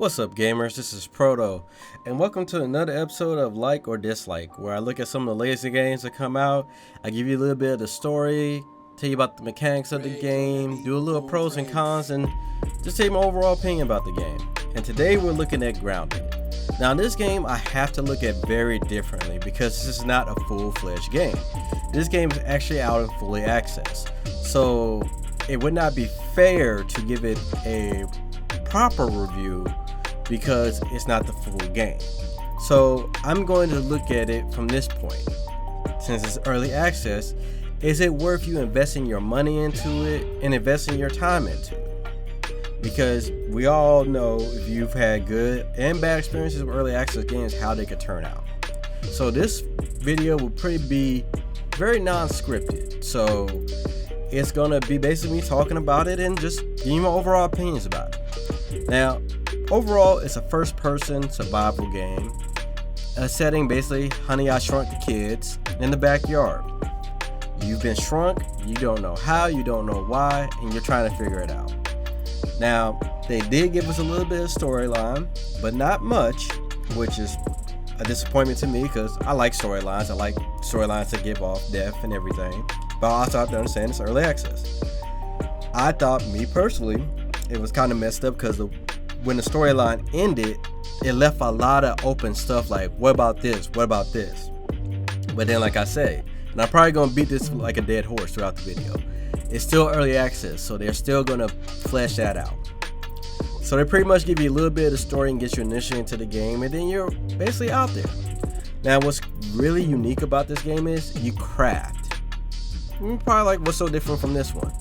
What's up, gamers? This is Proto, and welcome to another episode of Like or Dislike, where I look at some of the latest games that come out. I give you a little bit of the story, tell you about the mechanics of the game, do a little pros and cons, and just tell you my overall opinion about the game. And today we're looking at Grounded. Now, in this game, I have to look at very differently because this is not a full-fledged game. This game is actually out in fully access, so it would not be fair to give it a proper review because it's not the full game. So I'm going to look at it from this point. Since it's early access, is it worth you investing your money into it and investing your time into it? Because we all know, if you've had good and bad experiences with early access games, how they could turn out. So this video will pretty be very non-scripted. So it's gonna be basically me talking about it and just giving my overall opinions about it. Now, overall, it's a first-person survival game. A setting basically, Honey, I Shrunk the Kids in the backyard. You've been shrunk, you don't know how, you don't know why, and you're trying to figure it out. Now, they did give us a little bit of storyline, but not much, which is a disappointment to me because I like storylines. I like storylines that give off death and everything, but I also have to understand it's early access. I thought, me personally, it was kind of messed up because when the storyline ended, it left a lot of open stuff like, what about this? What about this? But then, like I say, and I'm probably going to beat this like a dead horse throughout the video, it's still early access, so they're still going to flesh that out. So they pretty much give you a little bit of the story and get you initially into the game, and then you're basically out there. Now, what's really unique about this game is you craft. You're probably like, what's so different from this one?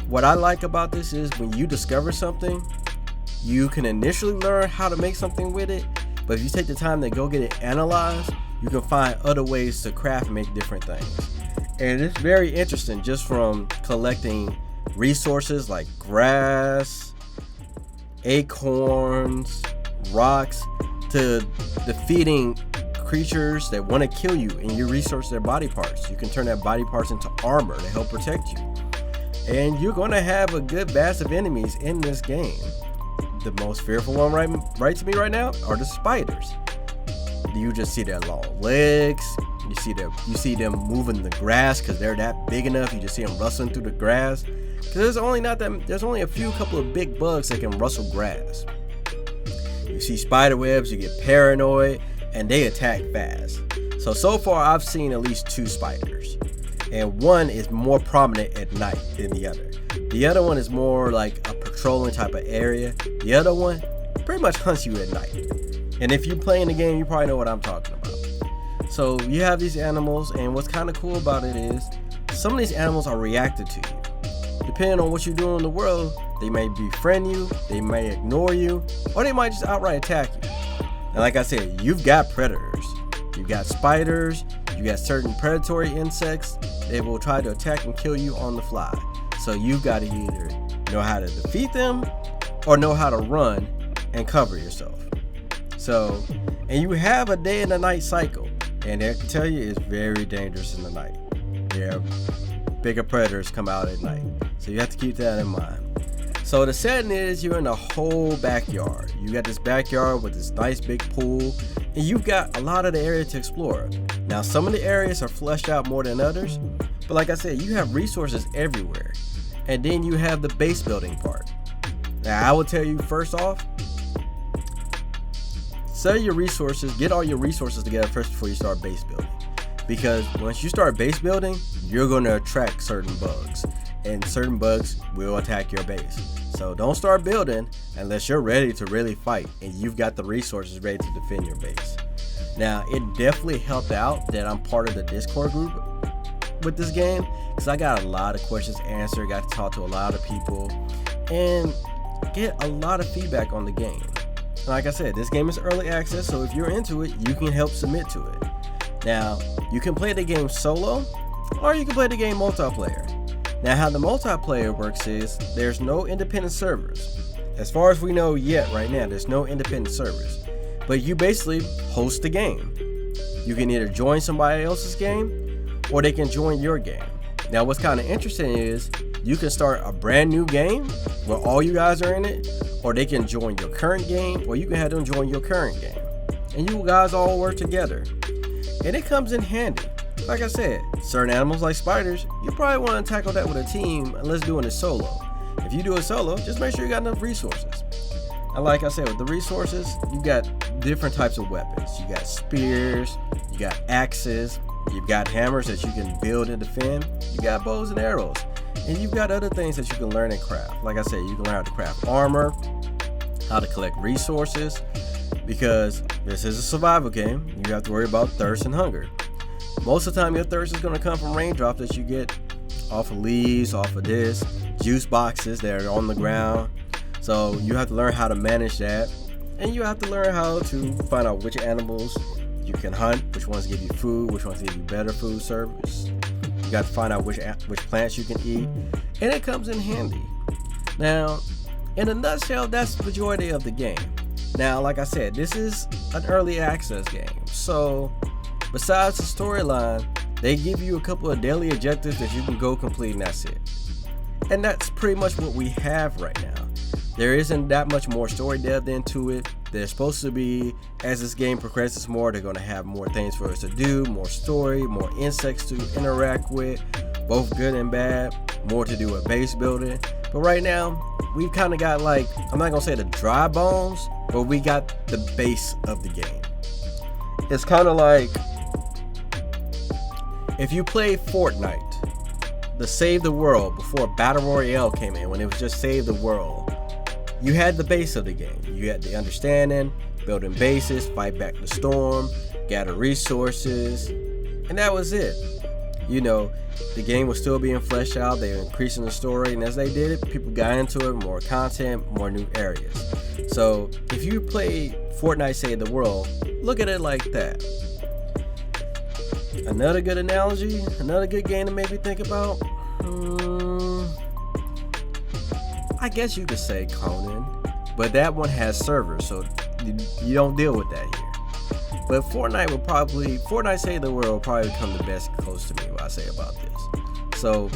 What I like about this is when you discover something, you can initially learn how to make something with it, but if you take the time to go get it analyzed, you can find other ways to craft and make different things. And it's very interesting just from collecting resources like grass, acorns, rocks, to defeating creatures that want to kill you and you resource their body parts. You can turn that body parts into armor to help protect you. And you're going to have a good batch of enemies in this game. The most fearful one right to me right now are the spiders. You just see their long legs. You see them moving the grass because they're that big enough. You just see them rustling through the grass. Because there's only a couple of big bugs that can rustle grass. You see spider webs, you get paranoid, and they attack fast. So far I've seen at least 2 spiders. And one is more prominent at night than the other. The other one is more like a patrolling type of area. The other one pretty much hunts you at night. And if you're playing the game, you probably know what I'm talking about. So you have these animals, and what's kind of cool about it is some of these animals are reactive to you. Depending on what you do in the world, they may befriend you, they may ignore you, or they might just outright attack you. And like I said, you've got predators. You've got spiders, you got certain predatory insects that will try to attack and kill you on the fly. So you've got to either know how to defeat them or know how to run and cover yourself. So, and you have a day and a night cycle, and I can tell you it's very dangerous in the night. Yeah, bigger predators come out at night, so you have to keep that in mind. So the setting is you're in a whole backyard. You got this backyard with this nice big pool, and you've got a lot of the area to explore. Now, some of the areas are fleshed out more than others, but like I said, you have resources everywhere. And then you have the base building part. Now, I will tell you first off, sell your resources, get all your resources together first before you start base building. Because once you start base building, you're going to attract certain bugs, and certain bugs will attack your base. So don't start building unless you're ready to really fight and you've got the resources ready to defend your base. Now, it definitely helped out that I'm part of the Discord group with this game, because I got a lot of questions answered, got to talk to a lot of people, and get a lot of feedback on the game. Like I said, this game is early access, so if you're into it, you can help submit to it. Now, you can play the game solo, or you can play the game multiplayer. Now, how the multiplayer works is, there's no independent servers. As far as we know yet right now, there's no independent servers. But you basically host the game. You can either join somebody else's game, or they can join your game. Now, what's kind of interesting is, you can start a brand new game where all you guys are in it, or they can join your current game, or you can have them join your current game. And you guys all work together. And it comes in handy. Like I said, certain animals like spiders, you probably want to tackle that with a team unless doing it solo. If you do it solo, just make sure you got enough resources. And like I said, with the resources, you got different types of weapons. You got spears, you got axes, you've got hammers that you can build and defend, you got bows and arrows, and you've got other things that you can learn and craft. Like I said, you can learn how to craft armor, how to collect resources, because this is a survival game. You have to worry about thirst and hunger. Most of the time, your thirst is going to come from raindrops that you get off of leaves, off of this, juice boxes that are on the ground. So you have to learn how to manage that, and you have to learn how to find out which animals you can hunt, which ones give you food, which ones give you better food service. You got to find out which plants you can eat, and it comes in handy. Now, in a nutshell, that's the majority of the game. Now, like I said, this is an early access game, so besides the storyline, they give you a couple of daily objectives that you can go complete, and that's it. And that's pretty much what we have right now. There isn't that much more story depth into it. There's supposed to be, as this game progresses more, they're going to have more things for us to do, more story, more insects to interact with, both good and bad, more to do with base building. But right now, we've kind of got, like, I'm not going to say the dry bones, but we got the base of the game. It's kind of like if you played Fortnite, the Save the World, before Battle Royale came in, when it was just Save the World, you had the base of the game. You had the understanding, building bases, fight back the storm, gather resources, and that was it. You know, the game was still being fleshed out. They were increasing the story, and as they did it, people got into it, more content, more new areas. So if you played Fortnite Save the World, look at it like that. Another good analogy, another good game to maybe think about. I guess you could say Conan, but that one has servers, so you don't deal with that here. But Fortnite Save the World will probably become the best close to me what I say about this. So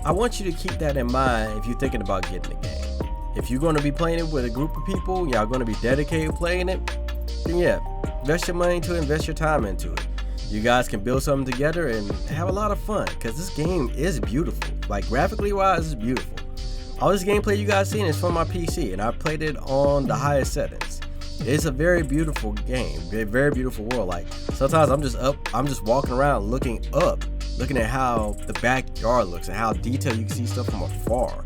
I want you to keep that in mind if you're thinking about getting the game. If you're going to be playing it with a group of people, y'all going to be dedicated playing it, then yeah, invest your money into it, invest your time into it. You guys can build something together and have a lot of fun, because this game is beautiful. Like, graphically wise, it's beautiful. All this gameplay you guys seen is from my PC, and I played it on the highest settings. It's a very beautiful game, very beautiful world. Like, sometimes I'm just walking around looking up, looking at how the backyard looks and how detailed you can see stuff from afar.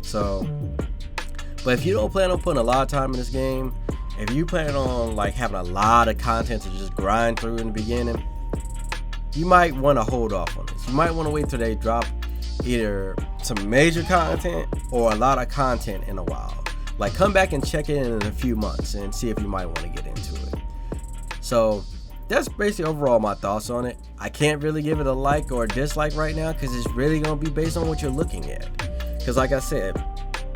So, but if you don't plan on putting a lot of time in this game, if you plan on like having a lot of content to just grind through in the beginning, you might want to hold off on this. You might want to wait till they drop either some major content or a lot of content in a while. Like, come back and check it in a few months and see if you might want to get into it. So that's basically overall my thoughts on it. I can't really give it a like or a dislike right now, because it's really going to be based on what you're looking at. Because like I said,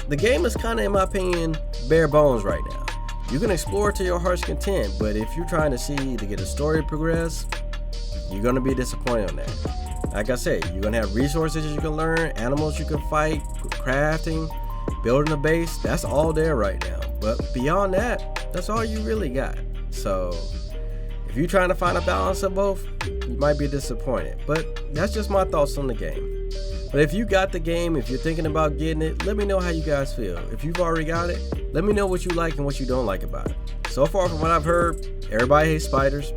the game is kind of, in my opinion, bare bones right now. You can explore to your heart's content, but if you're trying to get a story progress, you're going to be disappointed on that. Like I said, you're going to have resources you can learn, animals you can fight, crafting, building a base. That's all there right now. But beyond that, that's all you really got. So if you're trying to find a balance of both, you might be disappointed. But that's just my thoughts on the game. But if you got the game, if you're thinking about getting it, let me know how you guys feel. If you've already got it, let me know what you like and what you don't like about it. So far from what I've heard, everybody hates spiders.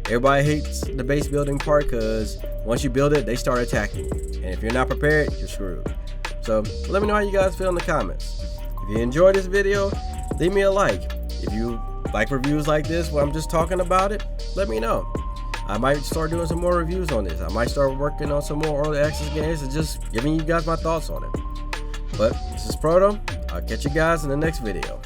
Everybody hates the base building part, because once you build it, they start attacking you. And if you're not prepared, you're screwed. So let me know how you guys feel in the comments. If you enjoyed this video, leave me a like. If you like reviews like this where I'm just talking about it, let me know. I might start doing some more reviews on this. I might start working on some more early access games and just giving you guys my thoughts on it. But this is Proto. I'll catch you guys in the next video.